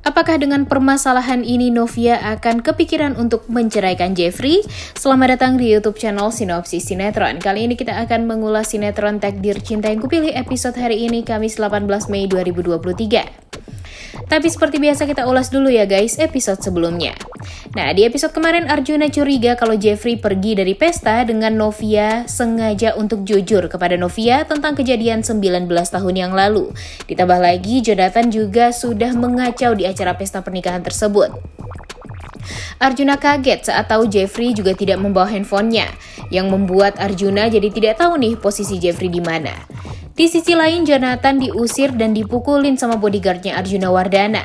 Apakah dengan permasalahan ini Novia akan kepikiran untuk menceraikan Jeffrey? Selamat datang di YouTube channel Sinopsis Sinetron. Kali ini kita akan mengulas sinetron Takdir Cinta yang Kupilih episode hari ini Kamis 18 Mei 2023. Tapi seperti biasa kita ulas dulu ya guys episode sebelumnya. Nah, di episode kemarin Arjuna curiga kalau Jeffrey pergi dari pesta dengan Novia sengaja untuk jujur kepada Novia tentang kejadian 19 tahun yang lalu. Ditambah lagi Jonathan juga sudah mengacau di acara pesta pernikahan tersebut. Arjuna kaget saat tahu Jeffrey juga tidak membawa handphonenya, yang membuat Arjuna jadi tidak tahu nih posisi Jeffrey di mana. Di sisi lain, Jonathan diusir dan dipukulin sama bodyguardnya Arjuna Wardana.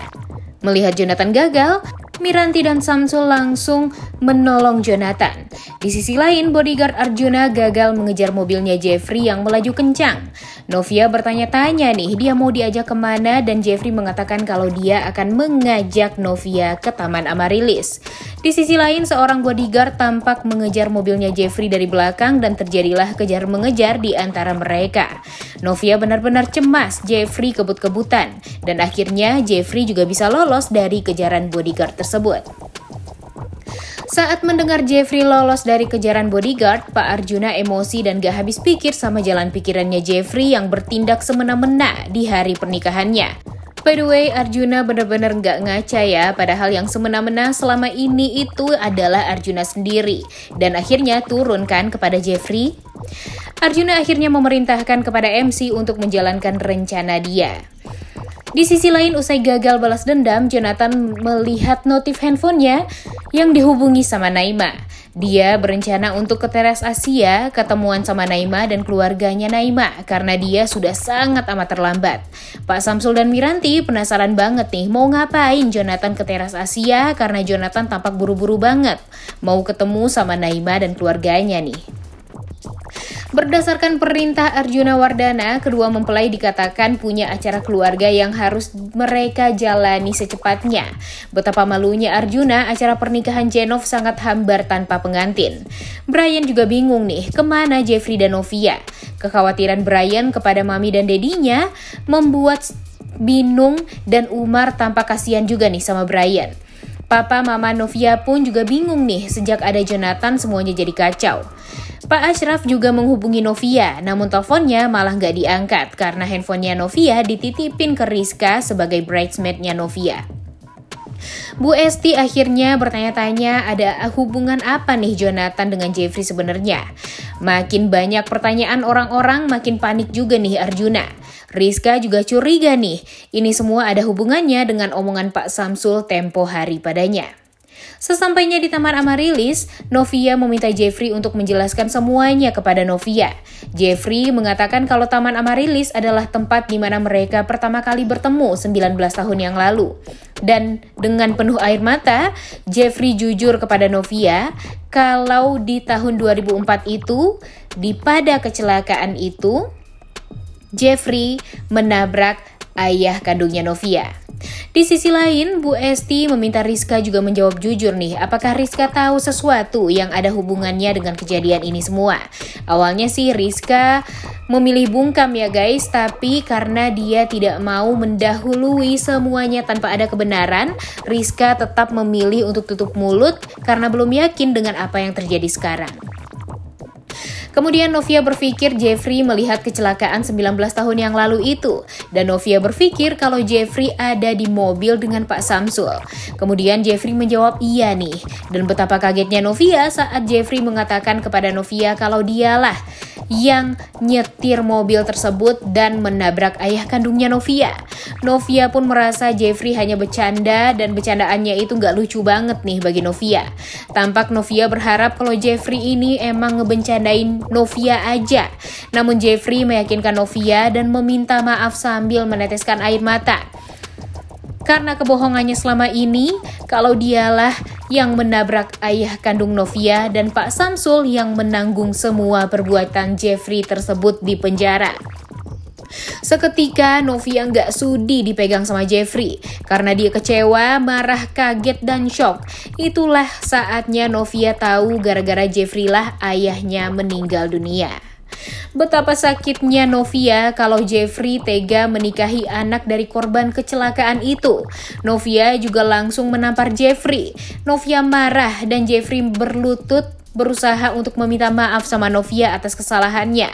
Melihat Jonathan gagal, Miranti dan Samsul langsung menolong Jonathan. Di sisi lain, bodyguard Arjuna gagal mengejar mobilnya Jeffrey yang melaju kencang. Novia bertanya-tanya nih, dia mau diajak kemana dan Jeffrey mengatakan kalau dia akan mengajak Novia ke Taman Amarilis. Di sisi lain, seorang bodyguard tampak mengejar mobilnya Jeffrey dari belakang dan terjadilah kejar-mengejar di antara mereka. Novia benar-benar cemas, Jeffrey kebut-kebutan, dan akhirnya Jeffrey juga bisa lolos dari kejaran bodyguard tersebut. Saat mendengar Jeffrey lolos dari kejaran bodyguard, Pak Arjuna emosi dan gak habis pikir sama jalan pikirannya Jeffrey yang bertindak semena-mena di hari pernikahannya. By the way, Arjuna benar-benar gak ngaca ya, padahal yang semena-mena selama ini itu adalah Arjuna sendiri. Dan akhirnya turunkan kepada Jeffrey. Arjuna akhirnya memerintahkan kepada MC untuk menjalankan rencana dia. Di sisi lain, usai gagal balas dendam, Jonathan melihat notif handphonenya yang dihubungi sama Naima. Dia berencana untuk ke teras Asia, ketemuan sama Naima dan keluarganya Naima, karena dia sudah sangat amat terlambat. Pak Samsul dan Miranti penasaran banget nih, mau ngapain Jonathan ke teras Asia, karena Jonathan tampak buru-buru banget. Mau ketemu sama Naima dan keluarganya nih. Berdasarkan perintah Arjuna Wardana, kedua mempelai dikatakan punya acara keluarga yang harus mereka jalani secepatnya. Betapa malunya Arjuna, acara pernikahan Jenov sangat hambar tanpa pengantin. Brian juga bingung nih, kemana Jeffrey dan Novia? Kekhawatiran Brian kepada mami dan dedinya membuat Binung dan Umar tampak kasihan juga nih sama Brian. Papa, Mama, Novia pun juga bingung nih, sejak ada Jonathan semuanya jadi kacau. Pak Ashraf juga menghubungi Novia, namun teleponnya malah nggak diangkat karena handphonenya Novia dititipin ke Rizka sebagai bridesmaid-nya Novia. Bu Esti akhirnya bertanya-tanya ada hubungan apa nih Jonathan dengan Jeffrey sebenarnya. Makin banyak pertanyaan orang-orang, makin panik juga nih Arjuna. Rizka juga curiga nih, ini semua ada hubungannya dengan omongan Pak Samsul tempo hari padanya. Sesampainya di Taman Amarilis, Novia meminta Jeffrey untuk menjelaskan semuanya kepada Novia. Jeffrey mengatakan kalau Taman Amarilis adalah tempat di mana mereka pertama kali bertemu 19 tahun yang lalu. Dan dengan penuh air mata, Jeffrey jujur kepada Novia kalau di tahun 2004 itu, pada kecelakaan itu, Jeffrey menabrak ayah kandungnya Novia. Di sisi lain, Bu Esti meminta Rizka juga menjawab jujur nih, apakah Rizka tahu sesuatu yang ada hubungannya dengan kejadian ini semua. Awalnya sih Rizka memilih bungkam ya guys, tapi karena dia tidak mau mendahului semuanya tanpa ada kebenaran, Rizka tetap memilih untuk tutup mulut karena belum yakin dengan apa yang terjadi sekarang. Kemudian Novia berpikir Jeffrey melihat kecelakaan 19 tahun yang lalu itu. Dan Novia berpikir kalau Jeffrey ada di mobil dengan Pak Samsul. Kemudian Jeffrey menjawab iya nih. Dan betapa kagetnya Novia saat Jeffrey mengatakan kepada Novia kalau dialah yang nyetir mobil tersebut dan menabrak ayah kandungnya Novia. Novia pun merasa Jeffrey hanya bercanda dan bercandaannya itu gak lucu banget nih bagi Novia. Tampak Novia berharap kalau Jeffrey ini emang ngebencandain Novia aja. Namun Jeffrey meyakinkan Novia dan meminta maaf sambil meneteskan air mata. Karena kebohongannya selama ini, kalau dialah yang menabrak ayah kandung Novia dan Pak Samsul yang menanggung semua perbuatan Jeffrey tersebut di penjara. Seketika Novia nggak sudi dipegang sama Jeffrey karena dia kecewa, marah, kaget, dan shock. Itulah saatnya Novia tahu gara-gara Jeffrey lah ayahnya meninggal dunia. Betapa sakitnya Novia kalau Jeffrey tega menikahi anak dari korban kecelakaan itu. Novia juga langsung menampar Jeffrey. Novia marah dan Jeffrey berlutut berusaha untuk meminta maaf sama Novia atas kesalahannya.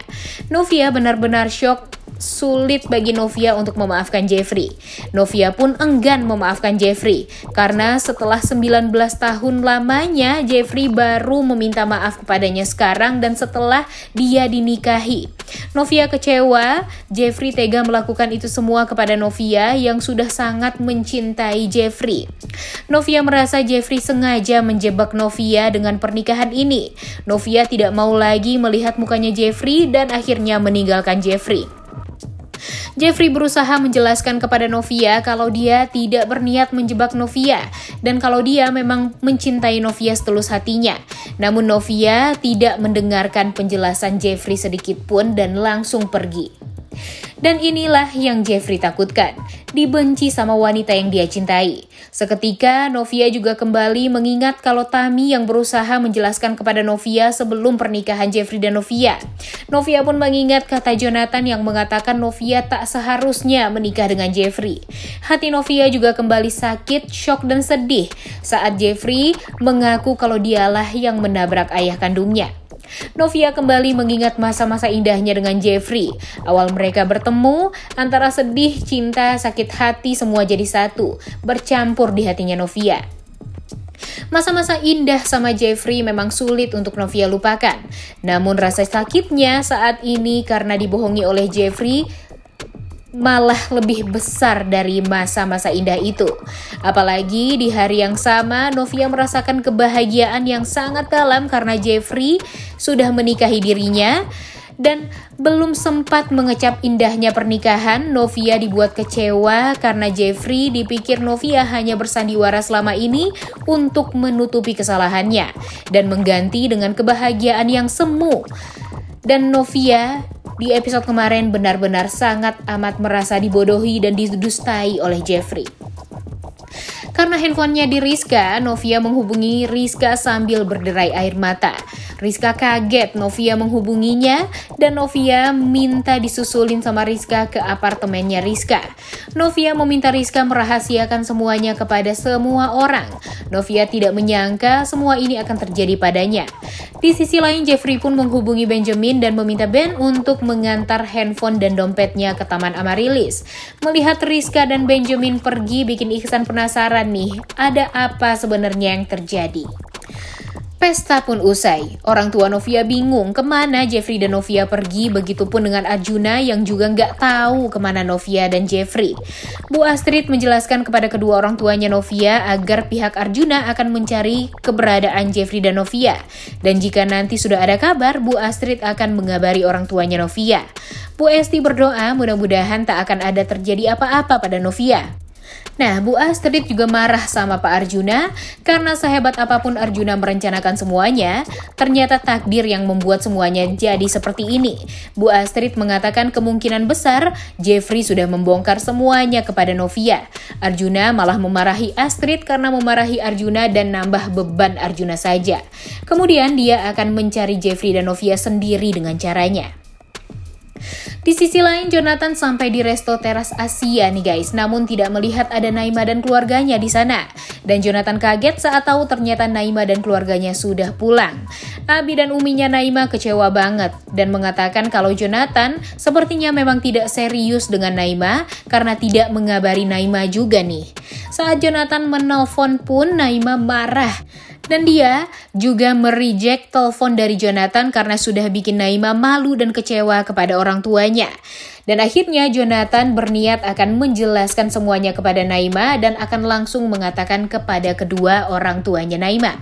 Novia benar-benar syok. Sulit bagi Novia untuk memaafkan Jeffrey. Novia pun enggan memaafkan Jeffrey karena setelah 19 tahun lamanya Jeffrey baru meminta maaf kepadanya sekarang dan setelah dia dinikahi. Novia kecewa, Jeffrey tega melakukan itu semua kepada Novia yang sudah sangat mencintai Jeffrey. Novia merasa Jeffrey sengaja menjebak Novia dengan pernikahan ini. Novia tidak mau lagi melihat mukanya Jeffrey dan akhirnya meninggalkan Jeffrey. Jeffrey berusaha menjelaskan kepada Novia kalau dia tidak berniat menjebak Novia dan kalau dia memang mencintai Novia setulus hatinya. Namun Novia tidak mendengarkan penjelasan Jeffrey sedikit pun dan langsung pergi. Dan inilah yang Jeffrey takutkan, dibenci sama wanita yang dia cintai. Seketika, Novia juga kembali mengingat kalau Tammy yang berusaha menjelaskan kepada Novia sebelum pernikahan Jeffrey dan Novia. Novia pun mengingat kata Jonathan yang mengatakan Novia tak seharusnya menikah dengan Jeffrey. Hati Novia juga kembali sakit, syok dan sedih saat Jeffrey mengaku kalau dialah yang menabrak ayah kandungnya. Novia kembali mengingat masa-masa indahnya dengan Jeffrey. Awal mereka bertemu, antara sedih, cinta, sakit hati semua jadi satu, bercampur di hatinya Novia. Masa-masa indah sama Jeffrey memang sulit untuk Novia lupakan. Namun rasa sakitnya saat ini karena dibohongi oleh Jeffrey malah lebih besar dari masa-masa indah itu. Apalagi di hari yang sama, Novia merasakan kebahagiaan yang sangat dalam karena Jeffrey sudah menikahi dirinya. Dan belum sempat mengecap indahnya pernikahan, Novia dibuat kecewa karena Jeffrey dipikir Novia hanya bersandiwara selama ini untuk menutupi kesalahannya dan mengganti dengan kebahagiaan yang semu. Dan Novia di episode kemarin benar-benar sangat amat merasa dibodohi dan didustai oleh Jeffrey. Karena handphonenya di Rizka, Novia menghubungi Rizka sambil berderai air mata. Rizka kaget Novia menghubunginya dan Novia minta disusulin sama Rizka ke apartemennya Rizka. Novia meminta Rizka merahasiakan semuanya kepada semua orang. Novia tidak menyangka semua ini akan terjadi padanya. Di sisi lain, Jeffrey pun menghubungi Benjamin dan meminta Ben untuk mengantar handphone dan dompetnya ke Taman Amaryllis. Melihat Rizka dan Benjamin pergi bikin Ihsan penasaran nih, ada apa sebenarnya yang terjadi? Pesta pun usai. Orang tua Novia bingung kemana Jeffrey dan Novia pergi, begitupun dengan Arjuna yang juga nggak tahu kemana Novia dan Jeffrey. Bu Astrid menjelaskan kepada kedua orang tuanya Novia agar pihak Arjuna akan mencari keberadaan Jeffrey dan Novia. Dan jika nanti sudah ada kabar, Bu Astrid akan mengabari orang tuanya Novia. Bu Esti berdoa mudah-mudahan tak akan ada terjadi apa-apa pada Novia. Nah, Bu Astrid juga marah sama Pak Arjuna karena sehebat apapun Arjuna merencanakan semuanya, ternyata takdir yang membuat semuanya jadi seperti ini. Bu Astrid mengatakan kemungkinan besar Jeffrey sudah membongkar semuanya kepada Novia. Arjuna malah memarahi Astrid karena memarahi Arjuna dan nambah beban Arjuna saja. Kemudian dia akan mencari Jeffrey dan Novia sendiri dengan caranya. Di sisi lain, Jonathan sampai di resto teras Asia nih guys, namun tidak melihat ada Naima dan keluarganya di sana. Dan Jonathan kaget saat tahu ternyata Naima dan keluarganya sudah pulang. Abi dan uminya Naima kecewa banget dan mengatakan kalau Jonathan sepertinya memang tidak serius dengan Naima karena tidak mengabari Naima juga nih. Saat Jonathan menelpon pun Naima marah. Dan dia juga mereject telepon dari Jonathan karena sudah bikin Naima malu dan kecewa kepada orang tuanya. Dan akhirnya Jonathan berniat akan menjelaskan semuanya kepada Naima dan akan langsung mengatakan kepada kedua orang tuanya Naima.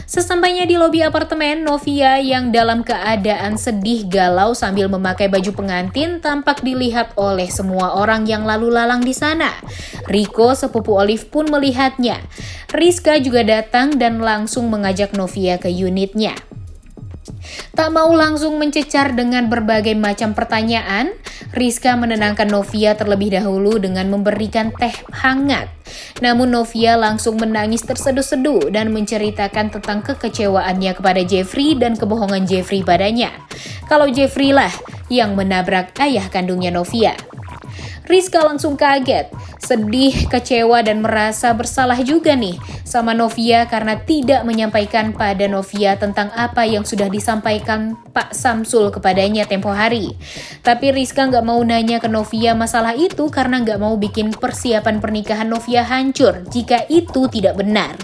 Sesampainya di lobi apartemen, Novia yang dalam keadaan sedih galau sambil memakai baju pengantin tampak dilihat oleh semua orang yang lalu lalang di sana. Rico, sepupu Olive pun melihatnya. Rizka juga datang dan langsung mengajak Novia ke unitnya. Tak mau langsung mencecar dengan berbagai macam pertanyaan, Rizka menenangkan Novia terlebih dahulu dengan memberikan teh hangat. Namun Novia langsung menangis terseduh-seduh dan menceritakan tentang kekecewaannya kepada Jeffrey dan kebohongan Jeffrey padanya. kalau Jeffrey lah yang menabrak ayah kandungnya Novia. Rizka langsung kaget, sedih, kecewa, dan merasa bersalah juga nih sama Novia karena tidak menyampaikan pada Novia tentang apa yang sudah disampaikan Pak Samsul kepadanya tempo hari. Tapi Rizka nggak mau nanya ke Novia masalah itu karena nggak mau bikin persiapan pernikahan Novia hancur jika itu tidak benar.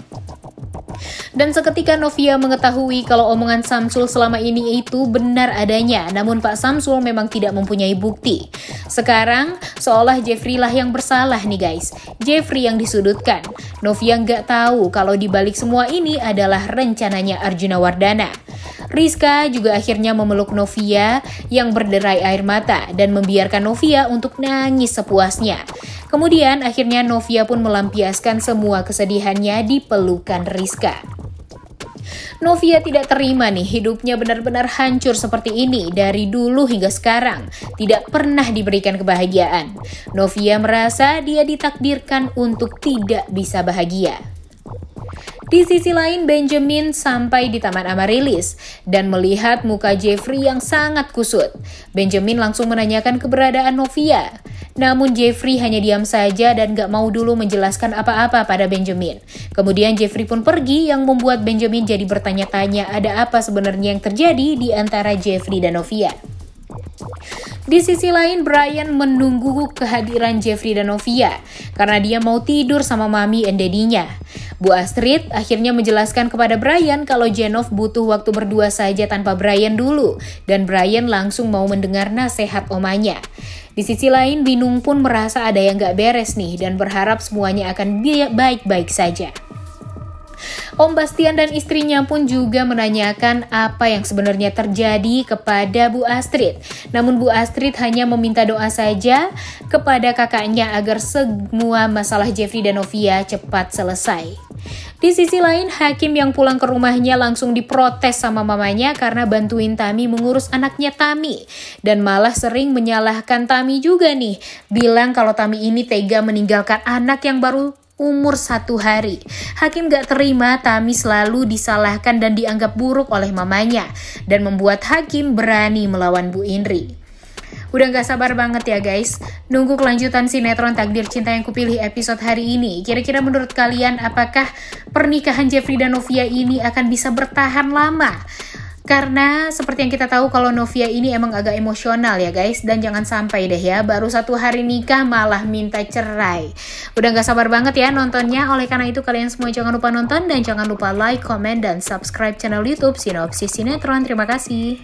Dan seketika Novia mengetahui kalau omongan Samsul selama ini itu benar adanya, namun Pak Samsul memang tidak mempunyai bukti. Sekarang seolah Jeffrey lah yang bersalah nih guys, Jeffrey yang disudutkan. Novia nggak tahu kalau dibalik semua ini adalah rencananya Arjuna Wardana. Rizka juga akhirnya memeluk Novia yang berderai air mata dan membiarkan Novia untuk nangis sepuasnya. Kemudian akhirnya Novia pun melampiaskan semua kesedihannya di pelukan Rizka. Novia tidak terima nih hidupnya benar-benar hancur seperti ini dari dulu hingga sekarang. Tidak pernah diberikan kebahagiaan. Novia merasa dia ditakdirkan untuk tidak bisa bahagia. Di sisi lain, Benjamin sampai di Taman Amaryllis dan melihat muka Jeffrey yang sangat kusut. Benjamin langsung menanyakan keberadaan Novia. Namun Jeffrey hanya diam saja dan gak mau dulu menjelaskan apa-apa pada Benjamin. Kemudian Jeffrey pun pergi yang membuat Benjamin jadi bertanya-tanya ada apa sebenarnya yang terjadi di antara Jeffrey dan Novia. Di sisi lain, Brian menunggu kehadiran Jeffrey dan Novia karena dia mau tidur sama mami and daddy-nya. Bu Astrid akhirnya menjelaskan kepada Brian kalau Jenov butuh waktu berdua saja tanpa Brian dulu, dan Brian langsung mau mendengar nasihat omanya. Di sisi lain, Binung pun merasa ada yang gak beres nih dan berharap semuanya akan baik-baik saja. Om Bastian dan istrinya pun juga menanyakan apa yang sebenarnya terjadi kepada Bu Astrid. Namun Bu Astrid hanya meminta doa saja kepada kakaknya agar semua masalah Jeffrey dan Novia cepat selesai. Di sisi lain, Hakim yang pulang ke rumahnya langsung diprotes sama mamanya karena bantuin Tami mengurus anaknya Tami. Dan malah sering menyalahkan Tami juga nih. Bilang kalau Tami ini tega meninggalkan anak yang baru umur 1 hari. Hakim gak terima Tami selalu disalahkan dan dianggap buruk oleh mamanya. Dan membuat Hakim berani melawan Bu Indri. Udah gak sabar banget ya guys, nunggu kelanjutan sinetron Takdir Cinta Yang Kupilih episode hari ini. Kira-kira menurut kalian apakah pernikahan Jeffrey dan Novia ini akan bisa bertahan lama? Karena seperti yang kita tahu kalau Novia ini emang agak emosional ya guys. Dan jangan sampai deh ya, baru 1 hari nikah malah minta cerai. Udah gak sabar banget ya nontonnya. Oleh karena itu kalian semua jangan lupa nonton dan jangan lupa like, comment, dan subscribe channel YouTube Sinopsis Sinetron. Terima kasih.